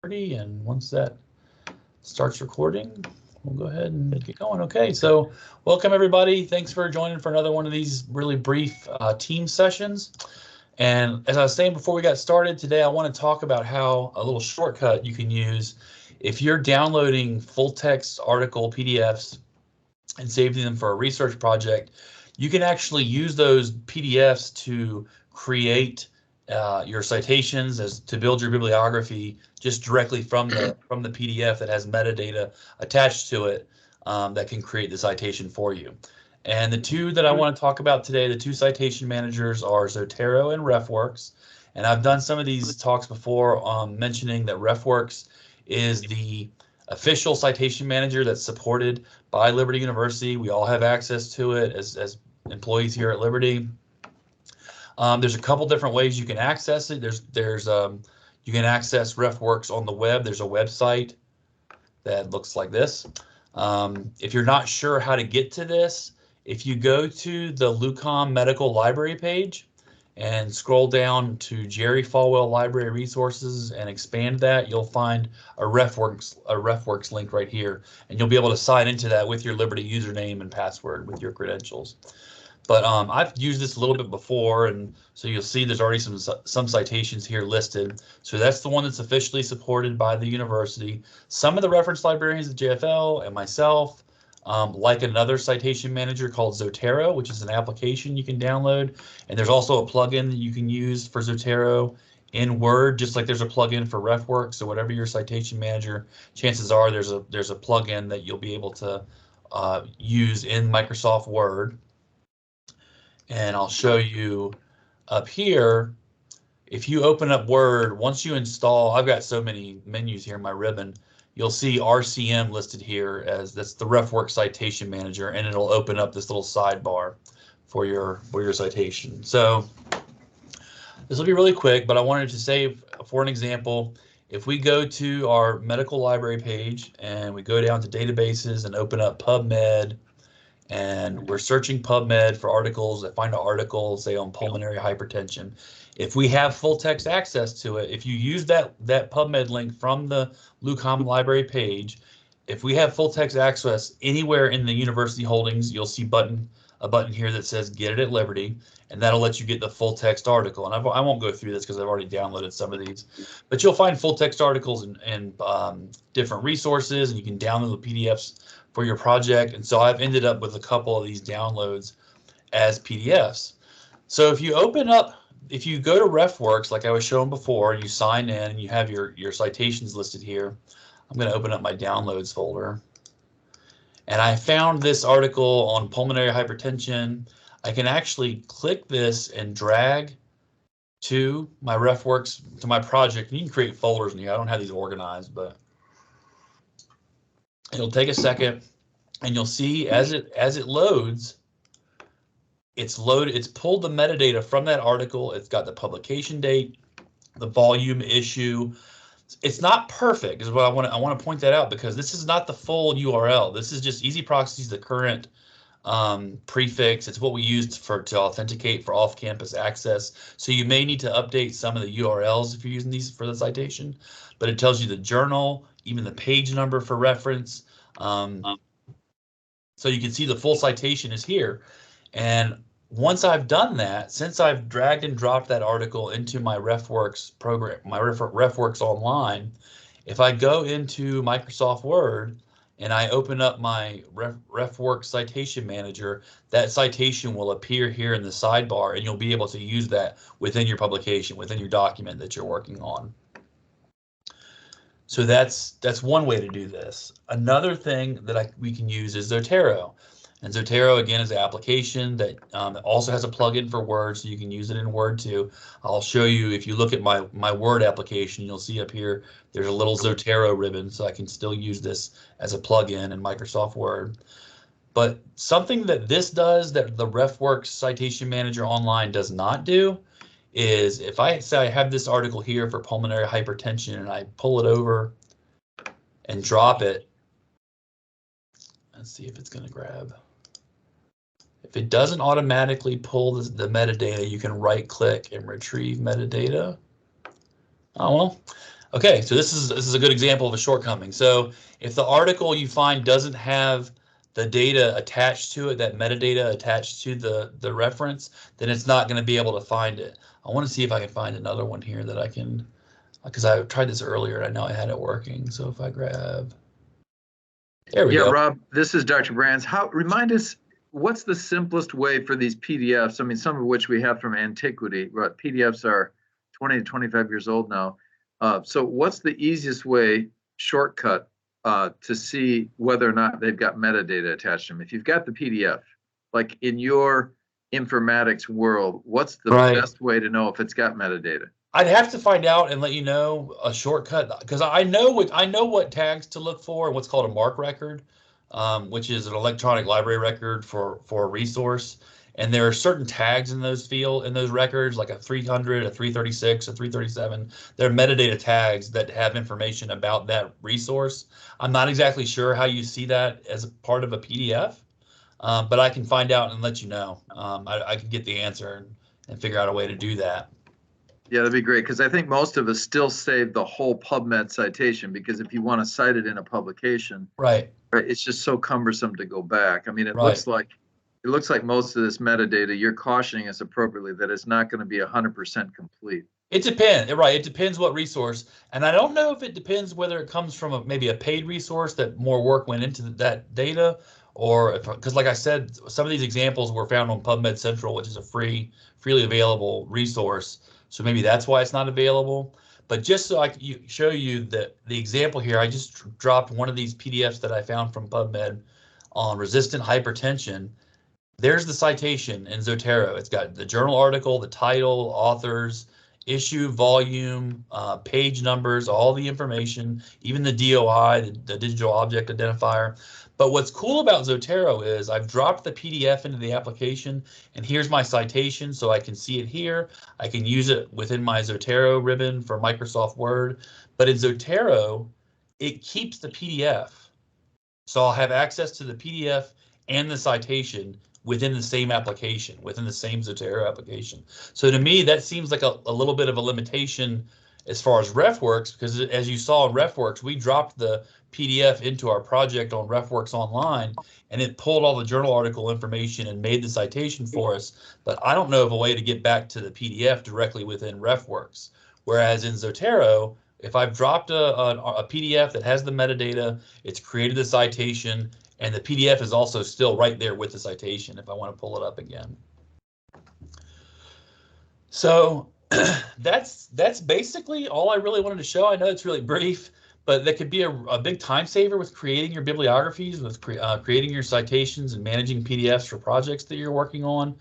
And once that starts recording, we'll go ahead and get going. Okay, so welcome everybody. Thanks for joining for another one of these really brief team sessions. And as I was saying before we got started, today I want to talk about how a little shortcut you can use if you're downloading full text article PDFs and saving them for a research project. You can actually use those PDFs to create your citations to build your bibliography just directly from the PDF that has metadata attached to it that can create the citation for you. And the two that I want to talk about today, the two citation managers, are Zotero and RefWorks. And I've done some of these talks before mentioning that RefWorks is the official citation manager that's supported by Liberty University. We all have access to it as employees here at Liberty. There's a couple different ways you can access it. You can access RefWorks on the web. There's a website that looks like this. If you're not sure how to get to this, if you go to the LUCOM Medical Library page and scroll down to Jerry Falwell Library Resources and expand that, you'll find a RefWorks link right here, and you'll be able to sign into that with your Liberty username and password with your credentials. But I've used this a little bit before, and so you'll see there's already some citations here listed. So that's the one that's officially supported by the university. Some of the reference librarians at JFL and myself like another citation manager called Zotero, which is an application you can download. And there's also a plugin that you can use for Zotero in Word, just like there's a plugin for RefWorks. So whatever your citation manager, chances are there's a plugin that you'll be able to use in Microsoft Word. And I'll show you up here. If you open up Word, once you install, I've got so many menus here in my ribbon, you'll see RCM listed here as that's the RefWorks Citation Manager, and it'll open up this little sidebar for your citation. So this will be really quick, but I wanted to say, for an example, if we go to our medical library page and we go down to databases and open up PubMed, and we're searching PubMed for articles that find an article, say on pulmonary hypertension. If we have full text access to it, if you use that PubMed link from the LUCOM library page, if we have full text access anywhere in the university holdings, you'll see a button here that says Get It at Liberty, and that'll let you get the full text article. And I won't go through this because I've already downloaded some of these, but you'll find full text articles and different resources, and you can download the PDFs for your project. And so I've ended up with a couple of these downloads as PDFs. So if you go to RefWorks, like I was showing before, and you sign in and you have your citations listed here, I'm going to open up my downloads folder. And I found this article on pulmonary hypertension. I can actually click this and drag to my RefWorks, to my project. And you can create folders in here. I don't have these organized, but it'll take a second, and you'll see as it loads, it's pulled the metadata from that article. It's got the publication date, the volume, issue. It's not perfect, is what I want to point that out, because this is not the full URL. This is just EasyProxy's the current prefix. It's what we used to authenticate for off-campus access. So you may need to update some of the URLs if you're using these for the citation, but it tells you the journal, even the page number for reference. So you can see the full citation is here. And once I've done that, since I've dragged and dropped that article into my RefWorks program, my RefWorks Online, if I go into Microsoft Word and I open up my RefWorks Citation Manager, that citation will appear here in the sidebar, and you'll be able to use that within your publication, within your document that you're working on. So that's one way to do this. Another thing that we can use is Zotero. And Zotero, again, is an application that also has a plugin for Word, so you can use it in Word too. I'll show you, if you look at my Word application, you'll see up here, there's a little Zotero ribbon, so I can still use this as a plugin in Microsoft Word. But something that this does that the RefWorks Citation Manager Online does not do is, if I say I have this article here for pulmonary hypertension and I pull it over and drop it, let's see if it's going to grab. If it doesn't automatically pull the metadata, you can right click and retrieve metadata. Oh, well, Okay, so this is a good example of a shortcoming. So if the article you find doesn't have the data attached to it, that metadata attached to the reference, then it's not going to be able to find it. I want to see if I can find another one here that I can, because I tried this earlier and I know I had it working. So if I grab, there we go. Rob, this is Dr. Brands. Remind us, what's the simplest way for these PDFs? I mean, some of which we have from antiquity, but PDFs are 20 to 25 years old now. So what's the easiest way, shortcut, to see whether or not they've got metadata attached to them? If you've got the PDF, like in your informatics world, what's the best way to know if it's got metadata? I'd have to find out and let you know a shortcut, because I know what tags to look for, what's called a MARC record, which is an electronic library record for a resource. And there are certain tags in those records, like a 300, a 336, a 337. They're metadata tags that have information about that resource. I'm not exactly sure how you see that as a part of a PDF, but I can find out and let you know. I can get the answer and figure out a way to do that. Yeah, that'd be great, because I think most of us still save the whole PubMed citation, because if you want to cite it in a publication, right, it's just so cumbersome to go back. I mean, it looks like most of this metadata, you're cautioning us appropriately that it's not going to be 100% complete. It depends, right? It depends what resource, and I don't know if it depends whether it comes from maybe a paid resource that more work went into that data, or because, like I said, some of these examples were found on PubMed Central, which is a freely available resource. So maybe that's why it's not available. But just so I can show you the example here, I just dropped one of these PDFs that I found from PubMed on resistant hypertension. There's the citation in Zotero. It's got the journal article, the title, authors, issue, volume, page numbers, all the information, even the DOI, the digital object identifier. But what's cool about Zotero is I've dropped the PDF into the application, and here's my citation, so I can see it here. I can use it within my Zotero ribbon for Microsoft Word. But in Zotero, it keeps the PDF. So I'll have access to the PDF and the citation within the same application, within the same Zotero application. So to me, that seems like a little bit of a limitation as far as RefWorks, because as you saw in RefWorks, we dropped the PDF into our project on RefWorks Online, and it pulled all the journal article information and made the citation for us. But I don't know of a way to get back to the PDF directly within RefWorks. Whereas in Zotero, if I've dropped a PDF that has the metadata, it's created the citation, and the PDF is also still right there with the citation if I want to pull it up again. So that's basically all I really wanted to show. I know it's really brief, but that could be a big time saver with creating your bibliographies, with creating your citations and managing PDFs for projects that you're working on.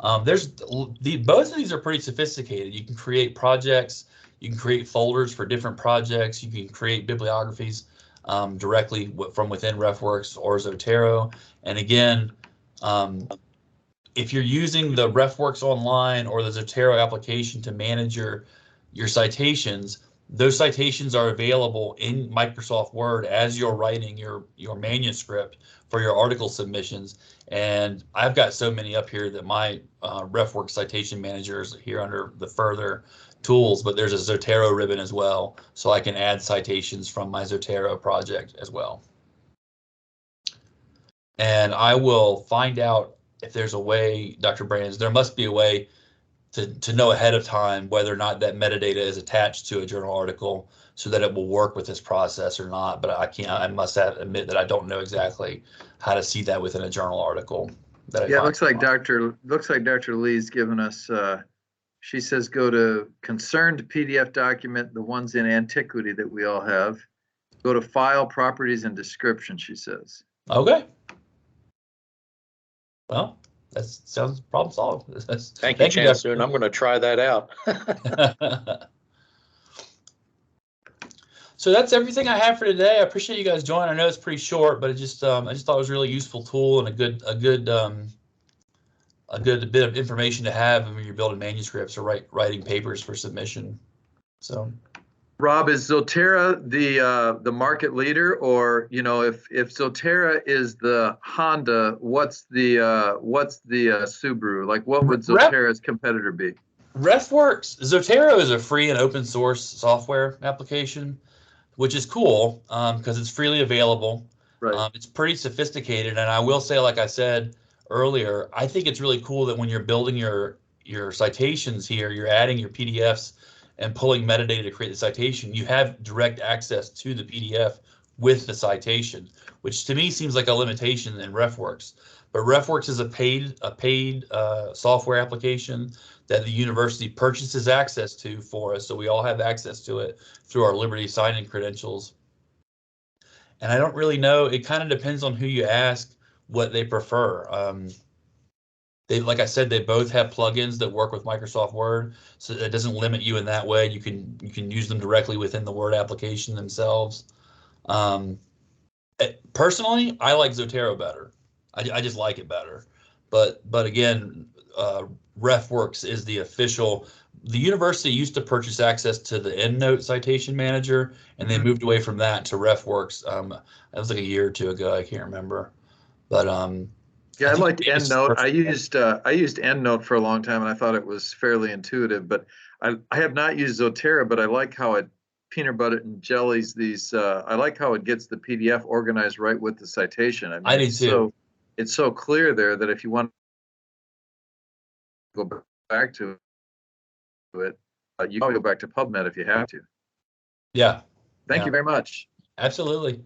Both of these are pretty sophisticated. You can create projects, you can create folders for different projects, you can create bibliographies directly from within RefWorks or Zotero. And again, if you're using the RefWorks Online or the Zotero application to manage your citations, those citations are available in Microsoft Word as you're writing your manuscript for your article submissions. And I've got so many up here that my RefWorks citation manager is here under the further tools, but there's a Zotero ribbon as well, so I can add citations from my Zotero project as well. And I will find out if there's a way, Dr. Brands, there must be a way to know ahead of time whether or not that metadata is attached to a journal article so that it will work with this process or not. But I must admit that I don't know exactly how to see that within a journal article. Yeah, it looks like Dr. Lee's given us, she says go to concerned PDF document, the ones in antiquity that we all have. Go to file, properties, and description, she says. Okay. Well, that sounds problem solved. Thank you, Chancellor, and I'm going to try that out. So that's everything I have for today. I appreciate you guys joining. I know it's pretty short, but I just thought it was a really useful tool and a good bit of information to have when you're building manuscripts or writing papers for submission. So, Rob, is Zotero the market leader, or if Zotero is the Honda, what's the Subaru? Like, what would Zotero's competitor be? RefWorks, Zotero is a free and open source software application, which is cool because it's freely available. Right. It's pretty sophisticated, and I will say, like I said earlier, I think it's really cool that when you're building your citations here, you're adding your PDFs and pulling metadata to create the citation, you have direct access to the PDF with the citation, which to me seems like a limitation in RefWorks. But RefWorks is a paid software application that the university purchases access to for us, so we all have access to it through our Liberty sign-in credentials. And I don't really know, it kind of depends on who you ask what they prefer. Like I said, they both have plugins that work with Microsoft Word, so it doesn't limit you in that way. You can use them directly within the Word application themselves. Personally, I like Zotero better. I just like it better. But again, RefWorks is the official. The university used to purchase access to the EndNote citation manager, and they moved away from that to RefWorks. That was like a year or two ago. I can't remember, but yeah, I liked EndNote. I used EndNote for a long time, and I thought it was fairly intuitive. But I have not used Zotero, but I like how it peanut butter and jellies these. I like how it gets the PDF organized right with the citation. I mean, I do too. It's so clear there that if you want to go back to it, you can go back to PubMed if you have to. Yeah. Thank you very much. Absolutely.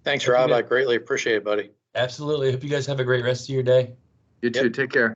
Thanks, Rob. I greatly appreciate it, buddy. Absolutely. I hope you guys have a great rest of your day. You too. Take care.